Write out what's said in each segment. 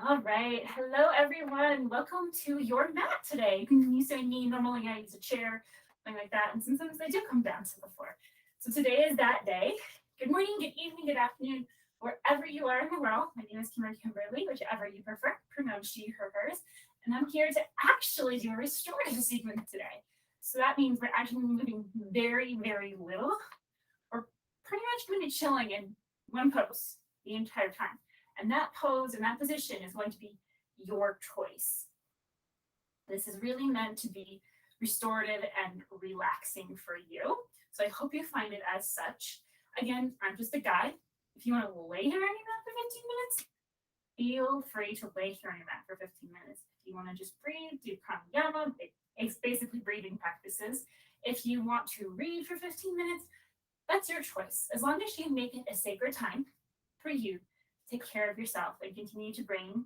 All right. Hello, everyone. Welcome to your mat today. You can use a knee. Normally, I use a chair, something like that. And sometimes they do come down to the floor. So today is that day. Good morning, good evening, good afternoon, wherever you are in the world. My name is Kimberly, whichever you prefer, pronouns she, her, hers. And I'm here to actually do a restorative sequence today. So that means we're actually moving very, very little. We're pretty much going to be chilling in one pose the entire time. And that pose and that position is going to be your choice. This is really meant to be restorative and relaxing for you. So I hope you find it as such. Again, I'm just a guide. If you want to lay here on your mat for 15 minutes, feel free to lay here on your mat for 15 minutes. If you want to just breathe, do pranayama. It's basically breathing practices. If you want to read for 15 minutes, that's your choice. As long as you make it a sacred time for you, take care of yourself and continue to bring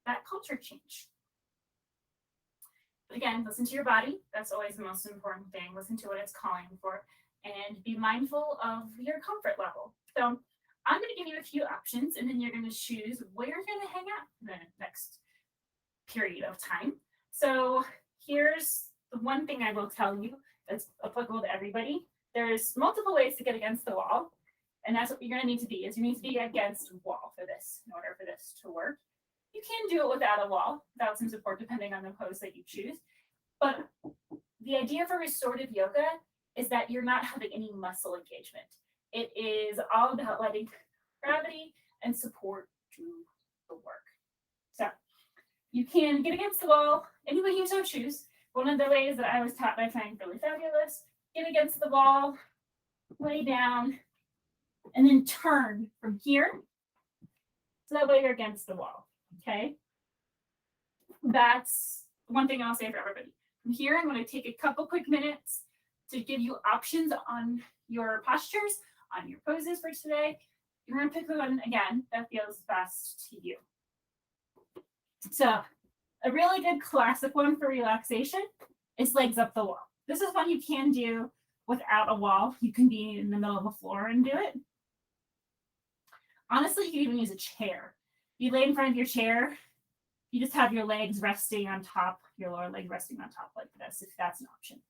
that culture change. But again, listen to your body. That's always the most important thing. Listen to what it's calling for and be mindful of your comfort level. So I'm going to give you a few options and then you're going to choose where you're going to hang out the next period of time. So here's the one thing I will tell you that's applicable to everybody. There's multiple ways to get against the wall. And that's what you're going to need to be, is you need to be against a wall for this, in order for this to work. You can do it without a wall, without some support, depending on the pose that you choose. But the idea for restorative yoga is that you're not having any muscle engagement. It is all about letting gravity and support do the work. So you can get against the wall any way you so choose. One of the ways that I was taught by find really fabulous, get against the wall, lay down, and then turn from here. So that way you're against the wall, okay? That's one thing I'll say for everybody. From here, I'm going to take a couple quick minutes to give you options on your postures, on your poses for today. You're going to pick one, again, that feels best to you. So a really good classic one for relaxation is legs up the wall. This is one you can do without a wall. You can be in the middle of the floor and do it. Honestly, you can even use a chair. You lay in front of your chair, you just have your legs resting on top, your lower leg resting on top like this, if that's an option.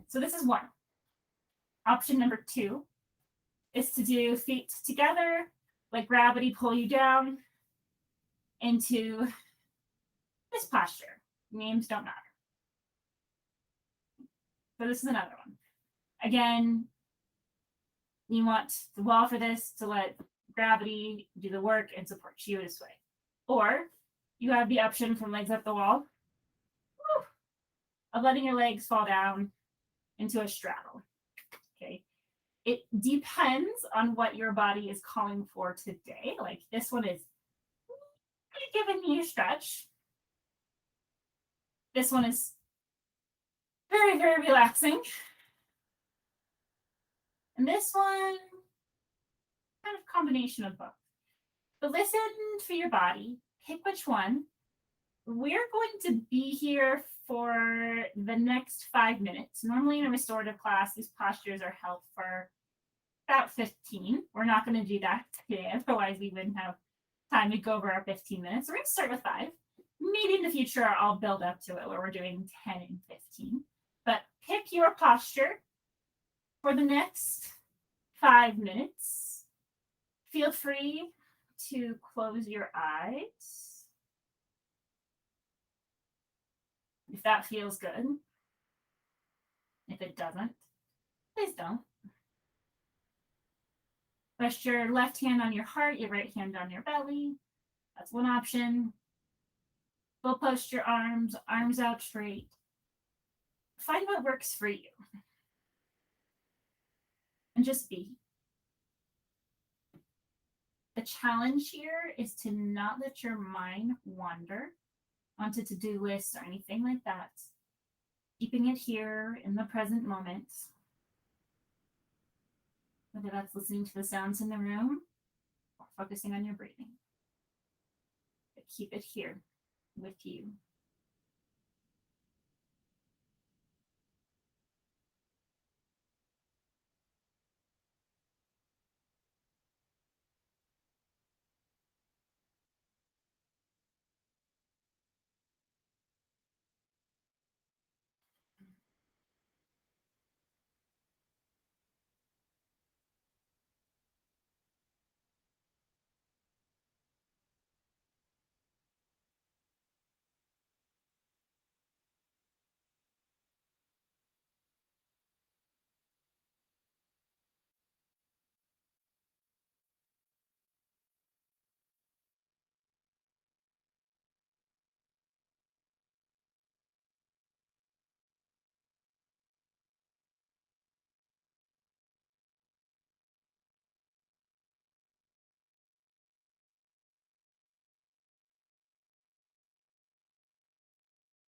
So this is one. Option number two is to do feet together, let gravity pull you down into this posture. Names don't matter. So this is another one. Again, you want the wall for this to let gravity do the work and support you this way. Or you have the option from legs up the wall of letting your legs fall down into a straddle. Okay. It depends on what your body is calling for today. Like this one is giving me a stretch. This one is very, very relaxing. And this one, kind of combination of both. But listen for your body, pick which one. We're going to be here for the next 5 minutes. Normally in a restorative class, these postures are held for about 15. We're not going to do that today, otherwise we wouldn't have time to go over our 15 minutes. We're going to start with 5. Maybe in the future I'll build up to it where we're doing 10 and 15. But pick your posture for the next 5 minutes. Feel free to close your eyes if that feels good. If it doesn't, please don't. Rest your left hand on your heart, your right hand on your belly. That's one option. Full post your arms, arms out straight. Find what works for you. And just be. The challenge here is to not let your mind wander onto to-do lists or anything like that. Keeping it here in the present moment. Whether that's listening to the sounds in the room or focusing on your breathing. But keep it here with you.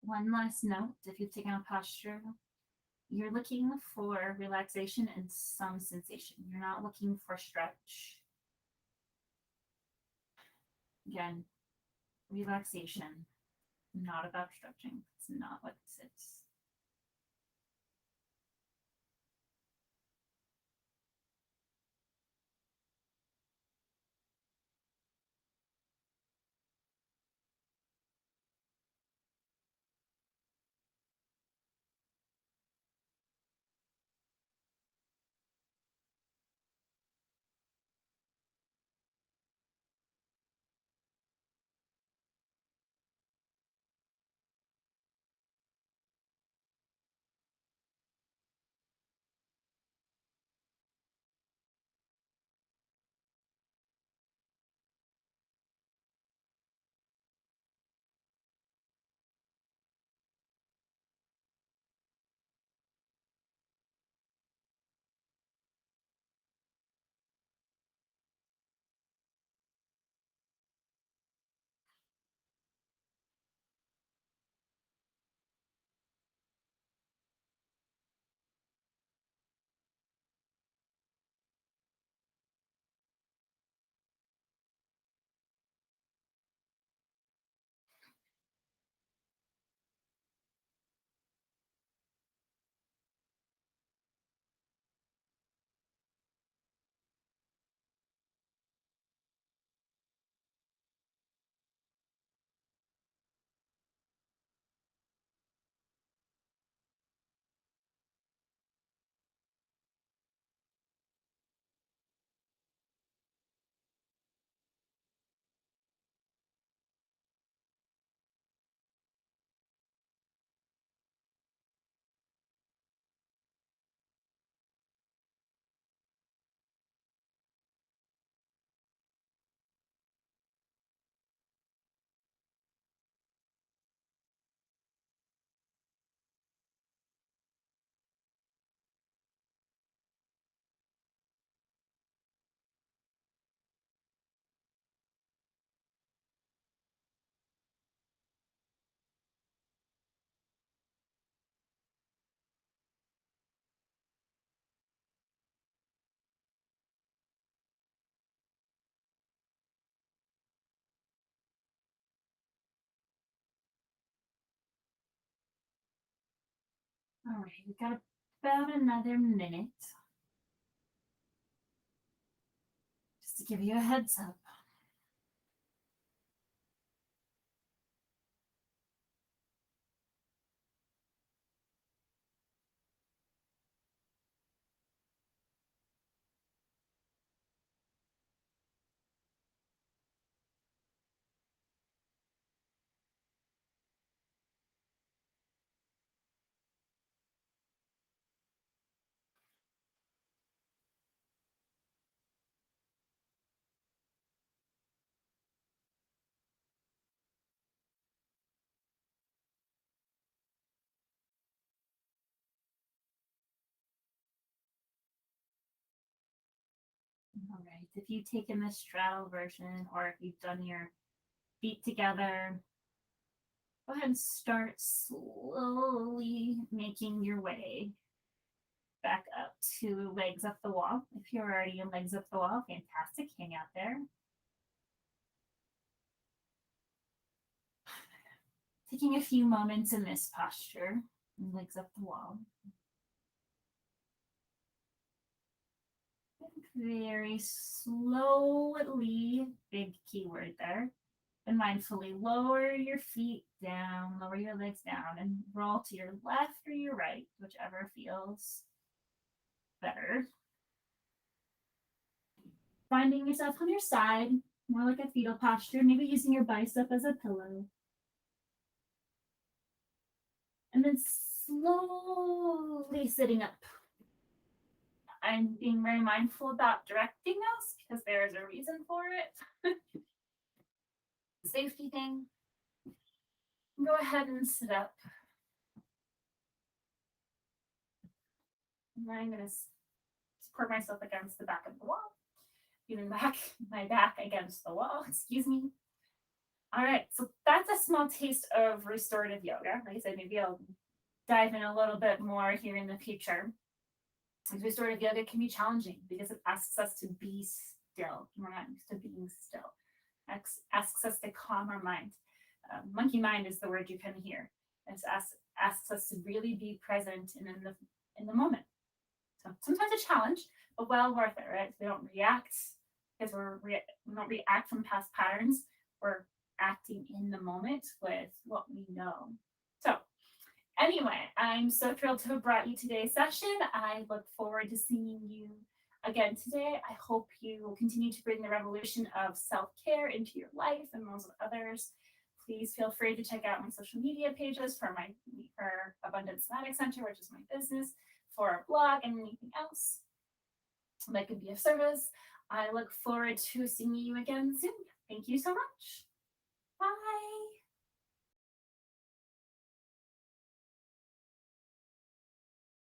one last note, if you've taken a posture, you're looking for relaxation and some sensation. You're not looking for stretch. Again, relaxation, not about stretching. It's not what this is. All right, we've got about another minute just to give you a heads up. All right, if you've taken the straddle version or if you've done your feet together, go ahead and start slowly making your way back up to legs up the wall. If you're already in legs up the wall, fantastic, hang out there. Taking a few moments in this posture, legs up the wall. Very slowly, big keyword there, and mindfully lower your feet down, lower your legs down, and roll to your left or your right, whichever feels better. Finding yourself on your side, more like a fetal posture, maybe using your bicep as a pillow. And then slowly sitting up. I'm being very mindful about directing us because there is a reason for it. Safety thing. Go ahead and sit up. And I'm going to support myself against the back of the wall. Feeling my back against the wall, excuse me. All right, so that's a small taste of restorative yoga. Like I said, maybe I'll dive in a little bit more here in the future. Restorative yoga can be challenging because it asks us to be still. We're not used to being still. Asks us to calm our mind. Monkey mind is the word you can hear. It asks us to really be present and in the moment. So sometimes a challenge, but well worth it, right? We don't react because we don't react from past patterns. We're acting in the moment with what we know. So anyway, I'm so thrilled to have brought you today's session. I look forward to seeing you again today. I hope you will continue to bring the revolution of self-care into your life and those of others. Please feel free to check out my social media pages for Abundant Somatic Center, which is my business, for our blog and anything else that could be of service. I look forward to seeing you again soon. Thank you so much.